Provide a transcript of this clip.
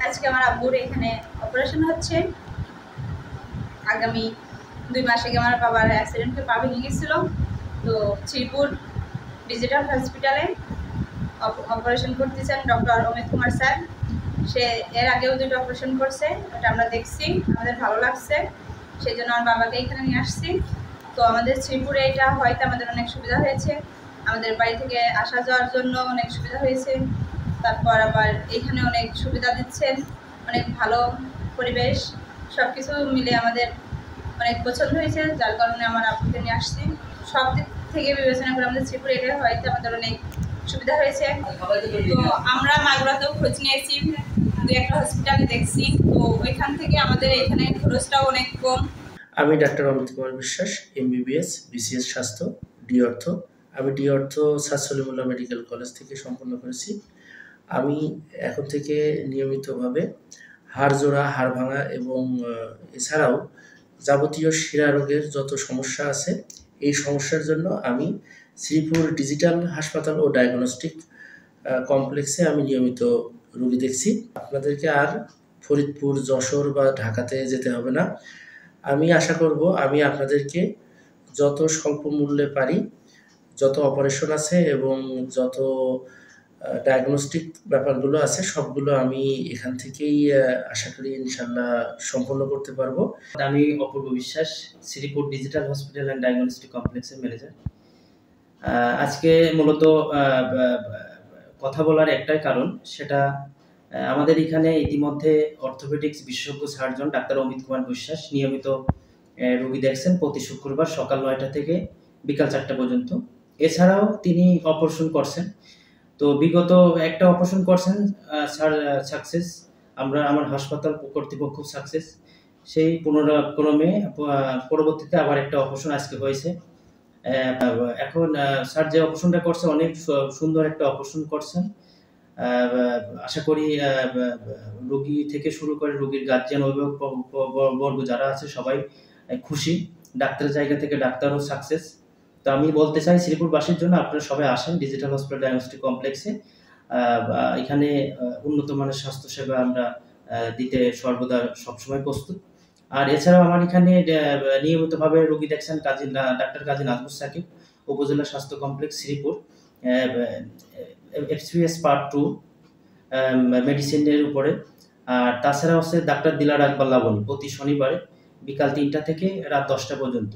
আজকে আমার আব্বুর এখানে অপারেশন হচ্ছে। আগামী 2 মাস আগে আমার বাবার অ্যাক্সিডেন্টে পা ভেঙে গেছিল। তো শ্রীপুর ডিজিটাল হসপিটালে অপারেশন করতেছেন ডক্টর অমিত কুমার স্যার। সে এর আগেও 2টা অপারেশন করছে, ওটা আমরা দেখছি, আমাদের ভালো লাগছে, সেই জন্য আমার বাবাকে এখানে নিয়ে আসছি। তো আমাদের শ্রীপুরে এটা হয়তো আমাদের অনেক সুবিধা হয়েছে, আমাদের বাড়ি থেকে আসা যাওয়ার জন্য অনেক সুবিধা হয়েছে। তারপর আবার এখানে অনেক সুবিধা দিচ্ছেন, অনেক ভালো পরিবেশ, সব কিছু মিলে আমাদের অনেক পছন্দ হয়েছে, যার কারণে আমার আব্বুকে নিয়ে আসছি। সব দিক থেকে বিবেচনা করে আমাদের শ্রীপুর এটা হয়তো আমাদের অনেক সুবিধা হয়েছে। তো আমরা মাগুরাতেও খোঁজ নিয়েছি, 2-1টা হসপিটালে দেখছি, তো ওইখান থেকে আমাদের এখানে খরচটাও অনেক কম। আমি doctor Amit Kumar Biswas, MBBS, BCS স্বাস্থ্য, ডি অর্থ। আমি ডি অর্থ স্যার সলিমুল্লাহ মেডিকেল কলেজ থেকে সম্পন্ন করেছি। আমি এখন থেকে নিয়মিতভাবে হাড় জোড়া, হাড় ভাঙা এবং এছাড়াও যাবতীয় শিরা রোগের যত সমস্যা আছে, এই সমস্যার জন্য আমি শ্রীপুর ডিজিটাল হাসপাতাল ও ডায়াগনস্টিক কমপ্লেক্সে আমি নিয়মিত রোগী দেখছি। আপনাদেরকে আর ফরিদপুর, যশোর বা ঢাকাতে যেতে হবে না। আমি আশা করব আমি আপনাদেরকে যত স্বল্প মূল্যে পারি, যত অপারেশন আছে এবং যত ডায়াগনস্টিক ব্যাপারগুলো আছে সবগুলো আমি এখান থেকেই আশা করি ইনশাল্লাহ সম্পন্ন করতে পারবো। আমি Apurba Biswas, Sreepur digital hospital and diagnostic কমপ্লেক্সের ম্যানেজার। আজকে মূলত কথা বলার একটাই কারণ, সেটা আমাদের এখানে ইতিমধ্যে অর্থোপেডিক্স বিশেষজ্ঞ সার্জন ডাক্তার অমিত কুমার বিশ্বাস নিয়মিত রোগী দেখছেন প্রতি শুক্রবার সকাল 9টা থেকে বিকাল 4টা পর্যন্ত। এছাড়াও তিনি অপারেশন করছেন। তো বিগত একটা অপারেশন করছেন স্যার, সাকসেস, আমার হাসপাতাল কর্তৃপক্ষ সাকসেস। সেই পুনরাক্রমে পরবর্তীতে আবার একটা অপারেশন আজকে হয়েছে। এখন স্যার যে অপারেশনটা করছে অনেক সুন্দর একটা অপারেশন করছেন। আশা করি রোগী থেকে শুরু করে রোগীর গার্জিয়ান, অভিভাবক যারা আছে সবাই খুশি। ডাক্তারের জায়গা থেকে ডাক্তারও সাকসেস। তো আমি বলতে চাই শ্রীপুরবাসীর জন্য আপনারা সবাই আসেন ডিজিটাল হসপিটাল ডায়াগনস্টিক কমপ্লেক্সে। এখানে উন্নত মানের স্বাস্থ্যসেবা আমরা দিতে সর্বদা সবসময় প্রস্তুত। আর এছাড়াও আমার এখানে নিয়মিতভাবে রোগী দেখছেন ডাক্তার কাজী নাজমুস সাকিব, উপজেলা স্বাস্থ্য কমপ্লেক্স শ্রীপুর, এফসিএস পার্ট 2 মেডিসিনের উপরে। আর তাছাড়া হচ্ছে ডাক্তার দিলার আকবর লাবণী প্রতি শনিবারে বিকাল 3টা থেকে রাত 10টা পর্যন্ত।